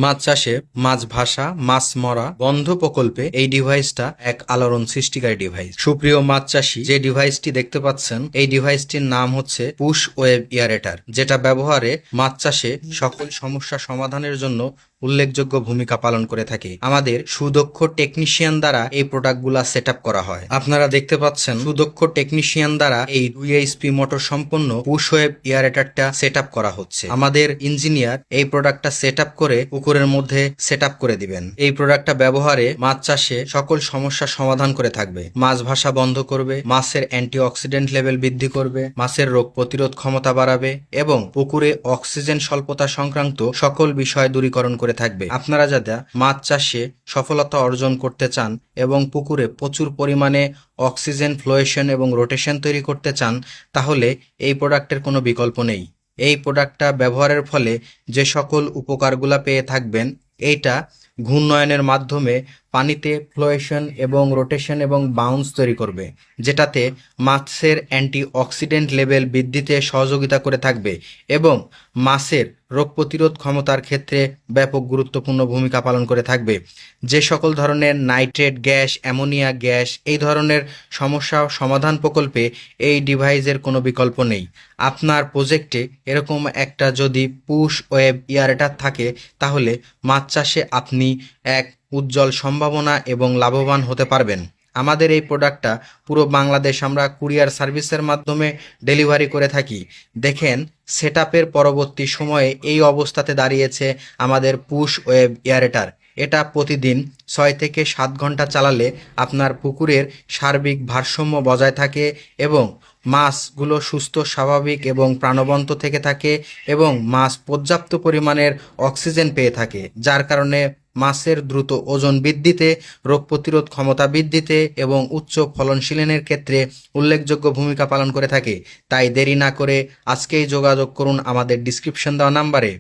মাছ চাষে মাছ ভাসা মাছ মরা বন্ধ প্রকল্পে এই ডিভাইসটা এক আলোড়ন সৃষ্টিকারী ডিভাইস। সুপ্রিয় মাছ চাষী, যে ডিভাইসটি দেখতে পাচ্ছেন এই ডিভাইসটির নাম হচ্ছে পুশ ওয়েব এয়ারেটার, যেটা ব্যবহারে মাছ চাষে সকল সমস্যা সমাধানের জন্য উল্লেখযোগ্য ভূমিকা পালন করে থাকে। আমাদের সুদক্ষ টেকনিশিয়ান দ্বারা এই প্রোডাক্টগুলা সেট আপ করা হয়। আপনারা দেখতে পাচ্ছেন সুদক্ষ টেকনিশিয়ান দ্বারা এই 2 HP মোটর সম্পন্ন পুশ ওয়েব এয়ারেটারটা সেট আপ করা হচ্ছে। আমাদের ইঞ্জিনিয়ার এই প্রোডাক্টটা সেট আপ করে পুকুরের মধ্যে সেট আপ করে দিবেন। এই প্রোডাক্টটা ব্যবহারে মাছ চাষে সকল সমস্যার সমাধান করে থাকবে। মাছ ভাসা বন্ধ করবে, মাছের অ্যান্টিঅক্সিডেন্ট লেভেল বৃদ্ধি করবে, মাছের রোগ প্রতিরোধ ক্ষমতা বাড়াবে এবং পুকুরে অক্সিজেন স্বল্পতা সংক্রান্ত সকল বিষয় দূরীকরণ করে থাকবে। আপনারা যারা মাছ চাষে সফলতা অর্জন করতে চান এবং পুকুরে প্রচুর পরিমাণে অক্সিজেন ফ্লোয়েশন এবং রোটেশন তৈরি করতে চান, তাহলে এই প্রোডাক্টের কোনো বিকল্প নেই। এই প্রোডাক্টটা ব্যবহারের ফলে যে সকল উপকারগুলা পেয়ে থাকবেন, এইটা ঘূর্ণয়নের মাধ্যমে পানিতে ফ্লোয়েশন এবং রোটেশন এবং বাউন্স তৈরি করবে, যেটাতে মাছের অ্যান্টিঅক্সিডেন্ট লেভেল বৃদ্ধিতে সহযোগিতা করে থাকবে এবং মাছের রোগ প্রতিরোধ ক্ষমতার ক্ষেত্রে ব্যাপক গুরুত্বপূর্ণ ভূমিকা পালন করে থাকবে। যে সকল ধরনের নাইট্রেট গ্যাস, অ্যামোনিয়া গ্যাস, এই ধরনের সমস্যা সমাধান প্রকল্পে এই ডিভাইসের কোনো বিকল্প নেই। আপনার প্রজেক্টে এরকম একটা যদি পুশ ওয়েব এয়ারেটার থাকে, তাহলে মাছ চাষে আপনি এক উজ্জ্বল সম্ভাবনা এবং লাভবান হতে পারবেন। আমাদের এই প্রোডাক্টটা পুরো বাংলাদেশ আমরা কুরিয়ার সার্ভিসের মাধ্যমে ডেলিভারি করে থাকি। দেখেন, সেট আপের পরবর্তী সময়ে এই অবস্থাতে দাঁড়িয়েছে আমাদের পুশ ওয়েব এয়ারেটার। এটা প্রতিদিন 6 থেকে 7 ঘন্টা চালালে আপনার পুকুরের সার্বিক ভারসাম্য বজায় থাকে এবং মাছগুলো সুস্থ, স্বাভাবিক এবং প্রাণবন্ত থেকে থাকে এবং মাছ পর্যাপ্ত পরিমাণের অক্সিজেন পেয়ে থাকে, যার কারণে মাছের দ্রুত ওজন বৃদ্ধিতে, রোগ প্রতিরোধ ক্ষমতা বৃদ্ধিতে এবং উচ্চ ফলনশীলনের ক্ষেত্রে উল্লেখযোগ্য ভূমিকা পালন করে থাকে। তাই দেরি না করে আজকেই যোগাযোগ করুন আমাদের ডিসক্রিপশন দেওয়া নাম্বারে।